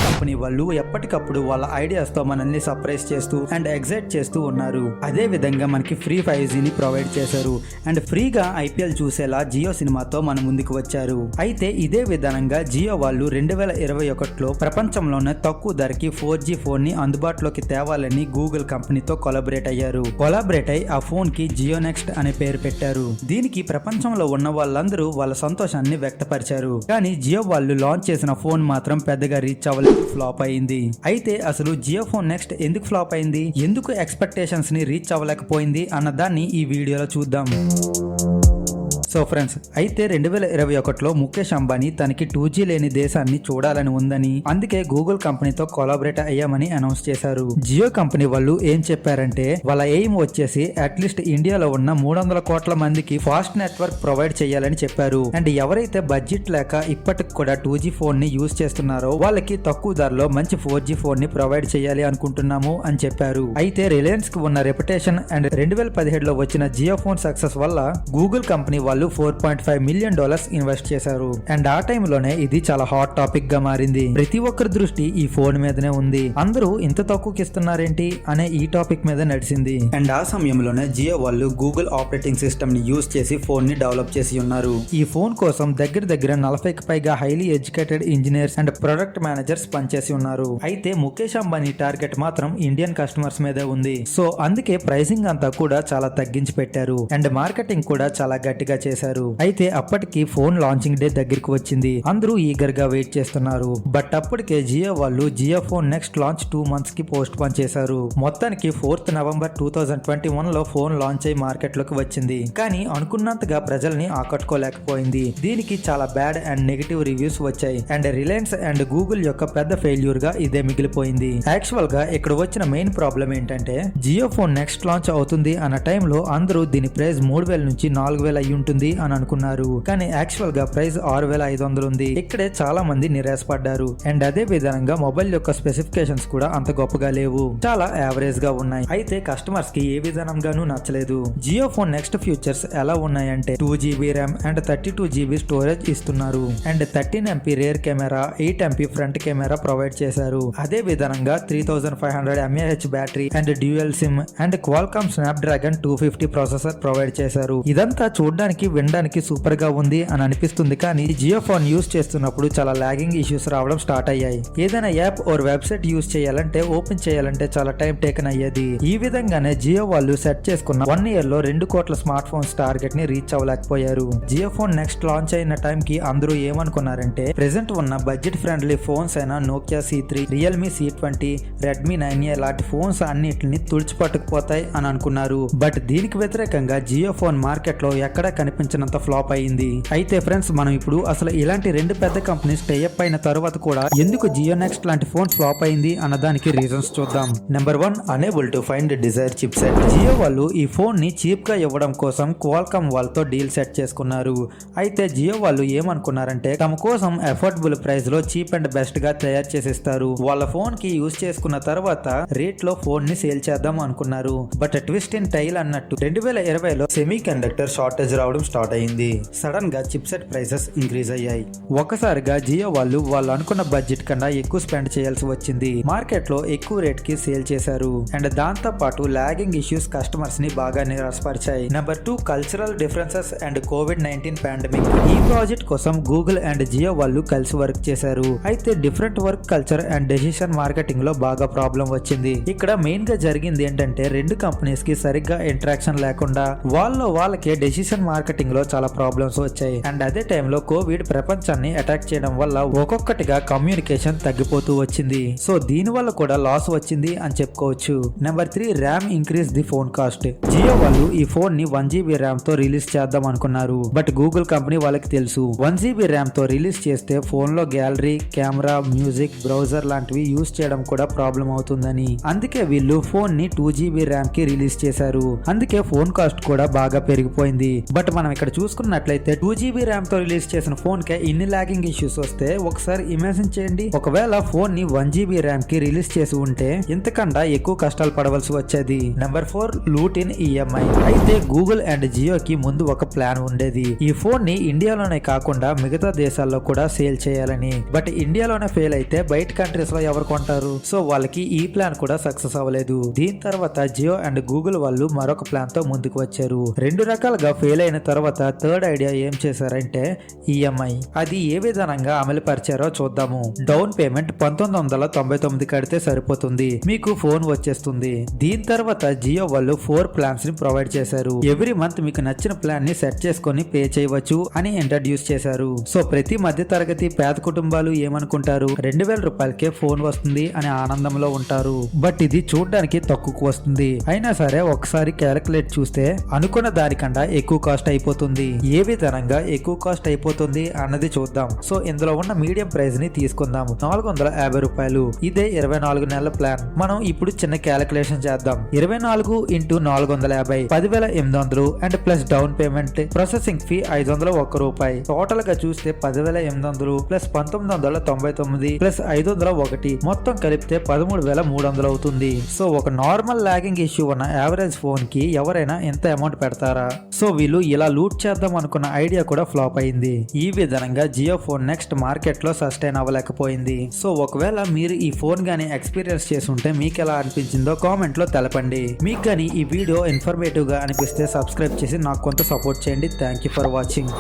Company వాళ్ళు ఎప్పటికప్పుడు వాళ్ళ ఐడియాస్ తో మనల్ని సర్ప్రైజ్ చేస్తూ అండ్ ఎగ్జైట్ చేస్తూ ఉన్నారు. అదే విధంగా మనకి ఫ్రీ 5G ని ప్రొవైడ్ చేశారు అండ్ ఫ్రీగా IPL చూసేలా జియో సినిమాతో మన ముందుకు వచ్చారు. అయితే ఇదే విధానంగా జియో వాళ్ళు 2021లో ప్రపంచంలోనే తక్కువ ధరకి 4G ఫోన్ ని అందుబాటులోకి తేవాలని గూగుల్ కంపెనీతో కొలాబరేట్ అయ్యారు. కొలాబరేట్ అయి ఆ ఫోన్ కి జియో నెక్స్ట్ అనే పేరు పెట్టారు. దీనికి ప్రపంచంలో ఉన్న వాళ్ళందరూ వాళ్ళ సంతోషాన్ని వ్యక్తపరిచారు. కానీ జియో వాళ్ళు లాంచ్ చేసిన ఫోన్ మాత్రం పెద్దగా రీచ్ అవ్వలేదు, ఫ్లాప్ అయింది. అయితే అసలు జియో ఫోన్ నెక్స్ట్ ఎందుకు ఫ్లాప్ అయింది, ఎందుకు ఎక్స్పెక్టేషన్స్ ని రీచ్ అవ్వలేకపోయింది అన్న దాన్ని ఈ వీడియోలో చూద్దాం. సో ఫ్రెండ్స్, అయితే 2021లో ముఖేష్ అంబానీ తనకి 2G లేని దేశాన్ని చూడాలని ఉందని అందుకే గూగుల్ కంపెనీతో కొలాబరేట్ అయ్యామని అనౌన్స్ చేశారు. జియో కంపెనీ వాళ్ళు ఏం చెప్పారంటే వాళ్ళ ఎయిమ్ వచ్చేసి అట్లీస్ట్ ఇండియాలో ఉన్న 300 కోట్ల మందికి ఫాస్ట్ నెట్వర్క్ ప్రొవైడ్ చేయాలని చెప్పారు. అండ్ ఎవరైతే బడ్జెట్ లేక ఇప్పటికి కూడా 2G ఫోన్ ని యూజ్ చేస్తున్నారో వాళ్ళకి తక్కువ ధరలో మంచి 4G ఫోన్ ని ప్రొవైడ్ చేయాలి అనుకుంటున్నాము అని చెప్పారు. అయితే రిలయన్స్ కి ఉన్న రెప్యుటేషన్ అండ్ 2017లో వచ్చిన జియో ఫోన్ సక్సెస్ వల్ల గూగుల్ కంపెనీ వాళ్ళు $4.5 మిలియన్ ఇన్వెస్ట్ చేశారు. అండ్ ఆ టైంలోనే ఇది చాలా హాట్ టాపిక్ గా మారింది. ప్రతి ఒక్కరి దృష్టి ఈ ఫోన్ మీదనే ఉంది. అందరూ ఇంత తక్కువకి ఇస్తున్నారేంటి అనే ఈ టాపిక్ మీద నడిచింది. అండ్ ఆ సమయంలోనే జియో వాళ్ళు గూగుల్ ఆపరేటింగ్ సిస్టమ్ ని యూజ్ చేసి ఫోన్ ని డెవలప్ చేసి ఉన్నారు. ఈ ఫోన్ కోసం దగ్గర 40కి పైగా highly educated engineers and product managers పనిచేసి ఉన్నారు. అయితే ముఖేష్ అంబానీ టార్గెట్ మాత్రం ఇండియన్ కస్టమర్స్ మీదే ఉంది. సో అందుకే ప్రైసింగ్ అంతా కూడా చాలా తగ్గించి పెట్టారు అండ్ మార్కెటింగ్ కూడా చాలా గట్టిగా చేశారు. అయితే అప్పటికి ఫోన్ లాంచింగ్ డే దగ్గరికి వచ్చింది. అందరూ ఈగర్ గా వెయిట్ చేస్తున్నారు. బట్ అప్పటికే జియో వాళ్ళు Jio phone next launch 2 months కి పోస్ట్ పోన్ చేశారు. మొత్తానికి 4th November 2021లో ఫోన్ లాంచ్ అయి మార్కెట్ లోకి వచ్చింది. కానీ అనుకున్నంతగా ప్రజల్ని ఆకట్టుకోలేకపోయింది. దీనికి చాలా బ్యాడ్ అండ్ నెగటివ్ రివ్యూస్ వచ్చాయి. అండ్ రిలయన్స్ అండ్ గూగుల్ యొక్క పెద్ద ఫెయిల్యూర్ గా ఇదే మిగిలిపోయింది. యాక్చువల్ గా ఇక్కడ వచ్చిన మెయిన్ ప్రాబ్లం ఏంటంటే జియో ఫోన్ నెక్స్ట్ లాంచ్ అవుతుంది అన్న టైంలో అందరూ దీని ప్రైస్ 3000 నుంచి 4000 అయి ఉంటుంది అని అనుకున్నారు. కానీ యాక్చువల్ గా ప్రైస్ 6500 ఉంది. ఇక్కడే చాలా మంది నిరాశపడ్డారు. అండ్ అదే విధంగా మొబైల్ యొక్క స్పెసిఫికేషన్స్ కూడా అంత గొప్పగా లేవు, చాలా యావరేజ్ గా ఉన్నాయి. అయితే కస్టమర్స్ కి ఏ విధానంగానూ నచ్చలేదు. జియో ఫోన్ నెక్స్ట్ ఫ్యూచర్స్ ఎలా ఉన్నాయంటే 2GB RAM and 32GB storage ఇస్తున్నారు. And 13MP rear camera, 8MP front camera provide చేశారు. అదే విధంగా 3500 mAh battery and dual SIM and Qualcomm Snapdragon 250 processor provide చేశారు. ఇదంతా చూడడానికి వినడానికి సూపర్ గా ఉంది అని అనిపిస్తుంది. కానీ జియో ఫోన్ యూజ్ చేస్తున్నప్పుడు చాలా లాగింగ్ ఇష్యూస్ రావడం స్టార్ట్ అయ్యాయి. ఏదైనా యాప్ ఆర్ వెబ్సైట్ యూజ్ చేయాలంటే ఓపెన్ చేయాలంటే చాలా టైం టేకన్ అయ్యేది. ఈ విధంగానే జియో వాళ్ళు సెట్ చేసుకున్న 1 year లో 2 కోట్ల స్మార్ట్ ఫోన్స్ టార్గెట్ ని రీచ్ అవ్వలేకపోయారు. జియో ఫోన్ నెక్స్ట్ లాంచ్ అయిన టైం కి అందరూ ఏమనుకున్నారంటే ప్రెసెంట్ ఉన్న బడ్జెట్ ఫ్రెండ్లీ ఫోన్స్ అయిన Nokia C3, Realme C20, Redmi 9A లాంటి ఫోన్స్ అన్నిటిని తుడిచిపట్టుకుపోతాయి అని అనుకున్నారు. బట్ దీనికి వ్యతిరేకంగా జియో ఫోన్ మార్కెట్ లో ఎక్కడా కనిపించినంత ఫ్లాప్ అయింది. అయితే ఫ్రెండ్స్, మనం ఇప్పుడు అసలు ఇలాంటి 2 పెద్ద కంపెనీస్ టైఅప్ అయిన తర్వాత కూడా ఎందుకు జియో నెక్స్ట్ లాంటి ఫోన్ ఫ్లాప్ అయింది అన్న దానికి రీజన్స్ చూద్దాం. Number 1, unable to find desire chip set. Jio వాళ్ళు ఈ ఫోన్ ని చీప్ గా ఇవ్వడం కోసం క్వాల్కామ్ వాళ్ళతో డీల్ సెట్ చేసుకున్నారు. అయితే జియో వాళ్ళు ఏమనుకున్నారంటే తమ కోసం అఫోర్డబుల్ ప్రైస్ లో చీప్ అండ్ బెస్ట్ గా తయారు చేసిస్తారు. వాళ్ళ ఫోన్ కి యూజ్ చేసుకున్న తర్వాత రేట్ లో ఫోన్ ని సేల్ చేద్దాం అనుకున్నారు. బట్ ట్విస్ట్ ఇన్ టైల్ అన్నట్టు 2020లో సెమీ కండక్టర్ షార్టేజ్ రావడం స్టార్ట్ అయింది. సడన్ గా చిప్ సెట్ ప్రైసెస్ ఇంక్రీజ్ అయ్యాయి. ఒక్కసారిగా జియో వాళ్ళు అనుకున్న బడ్జెట్ కన్నా ఎక్కువ స్పెండ్ చేయాల్సి వచ్చింది. మార్కెట్ లో ఎక్కువ రేట్ కి సేల్ చేశారు. అండ్ దాంతో పాటు లాగింగ్ ఇష్యూస్ కస్టమర్స్ ని బాగా నిరాశపరిచాయి. Number 2, cultural differences and COVID-19 pandemic. ఈ ప్రాజెక్ట్ కోసం గూగుల్ అండ్ జియో వాళ్ళు కలిసి వర్క్ చేశారు. అయితే different work culture and decision marketing లో బాగా ప్రాబ్లం వచ్చింది. ఇక్కడ మెయిన్ గా జరిగింది ఏంటంటే 2 కంపెనీస్ కి సరిగ్గా ఇంటరాక్షన్ లేకుండా వాళ్ళకే డెసిషన్ మార్కెటింగ్ లో చాలా ప్రాబ్లమ్స్ వచ్చాయి. అండ్ అదే టైంలో కోవిడ్ ప్రపంచాన్ని అటాక్ చేయడం వల్ల ఒక్కొక్కటిగా కమ్యూనికేషన్ తగ్గిపోతూ వచ్చింది. సో దీని వల్ల కూడా లాస్ వచ్చింది అని చెప్పుకోవచ్చు. Number 3, RAM increase the phone cost. Jio వాళ్ళు ఈ ఫోన్ ని 1GB ర్యామ్ తో రిలీజ్ చేద్దాం అనుకున్నారు. బట్ గూగుల్ కంపెనీ వాళ్ళకి తెలుసు 1GB ర్యామ్ తో రిలీజ్ చేస్తే ఫోన్ లో గ్యాలరీ, కెమెరా, మ్యూజిక్, బ్రౌజర్ లాంటివి యూజ్ చేయడం కూడా ప్రాబ్లం అవుతుందని. అందుకే వీళ్ళు ఫోన్ ని 2GB ర్యామ్ కి రిలీజ్ చేశారు. అందుకే ఫోన్ కాస్ట్ కూడా బాగా పెరిగిపోయింది. బట్ మనం ఇక్కడ చూసుకున్నట్లయితే 2GB ర్యామ్ తో రిలీజ్ చేసిన ఫోన్ కే ఇన్ని లాగింగ్ ఇష్యూస్ వస్తే ఒకసారి ఇమాజిన్ చేయండి, ఒకవేళ ఫోన్ ని 1GB ర్యామ్ కి రిలీజ్ చేసి ఉంటే ఇంతకన్నా ఎక్కువ కష్టాలు పడవలసి వచ్చేది. Number 4 loot in EMI. అయితే గూగుల్ అండ్ జియోకి ముందు ఒక ప్లాన్ ఉండేది, ఈ ఫోన్ ని ఇండియాలోనే కాకుండా మిగతా దేశాల్లో కూడా సేల్ చేయాలని. బట్ ఇండియాలోనే ఫెయిల్ అయితే బయట కంట్రీస్ లో ఎవరు కొంటారు? సో వాళ్ళకి ఈ ప్లాన్ కూడా సక్సెస్ అవ్వలేదు. దీని తర్వాత జియో అండ్ గూగుల్ వాళ్ళు మరొక ప్లాన్ తో ముందుకు వచ్చారు. రెండు రకాలుగా ఫెయిల్ అయిన తర్వాత థర్డ్ ఐడియా ఏం చేశారంటే ఈఎంఐ. అది ఏ విధానంగా అమలు పరిచారో చూద్దాము. డౌన్ పేమెంట్ 1999 కడితే సరిపోతుంది, మీకు ఫోన్ వచ్చేస్తుంది. దీని తర్వాత జియో వాళ్ళు 4 ప్లాన్స్ ని ప్రొవైడ్ చేశారు. ఎవ్రీ మంత్ మీకు నచ్చిన ప్లాన్ ని సెట్ చేసుకొని పే చేయవచ్చు అని ఇంట్రడ్యూస్ చేశారు. సో ప్రతి మధ్య తరగతి పేద కుటుంబాలు ఏమనుకుంటారు, 2000 రూపాయలకే ఫోన్ వస్తుంది అనే ఆనందంలో ఉంటారు. బట్ ఇది చూడడానికి తక్కువకు వస్తుంది, అయినా సరే ఒకసారి క్యాలిక్యులేట్ చూస్తే అనుకున్న దానికన్నా ఎక్కువ కాస్ట్ అయిపోతుంది. ఏ విధంగా ఎక్కువ కాస్ట్ అయిపోతుంది అన్నది చూద్దాం. సో ఇందులో ఉన్న మీడియం ప్రైస్ ని తీసుకుందాం, 450 రూపాయలు. ఇదే 24 నెలల ప్లాన్. మనం ఇప్పుడు చిన్న క్యాలిక్యులేషన్ చేద్దాం. 24 into 450 10,800 and plus down payment, processing fee 501 రూపాయి. టోటల్ గా చూస్తే 10,800 ప్లస్ 1999 ప్లస్ 501 మొత్తం కలిపితే 13,300 అవుతుంది. సో ఒక నార్మల్ లాగింగ్ ఇష్యూ ఉన్న యావరేజ్ ఫోన్ కి ఎవరైనా ఎంత అమౌంట్ పెడతారా? సో వీళ్ళు ఇలా లూట్ చేద్దాం అనుకున్న ఐడియా కూడా ఫ్లాప్ అయింది. ఈ విధంగా జియో ఫోన్ నెక్స్ట్ మార్కెట్ లో సస్టైన్ అవ్వలేకపోయింది. సో ఒకవేళ మీరు ఈ ఫోన్ గానీ ఎక్స్పీరియన్స్ చేసి ఉంటే మీకు ఎలా అనిపించిందో కామెంట్ లో తెలపండి. మీకు గానీ ఈ వీడియో ఇన్ఫర్మేటివ్ గా అనిపిస్తే సబ్స్క్రైబ్ చేసి నాకు కొంత సపోర్ట్ చేయండి. Thank you for watching.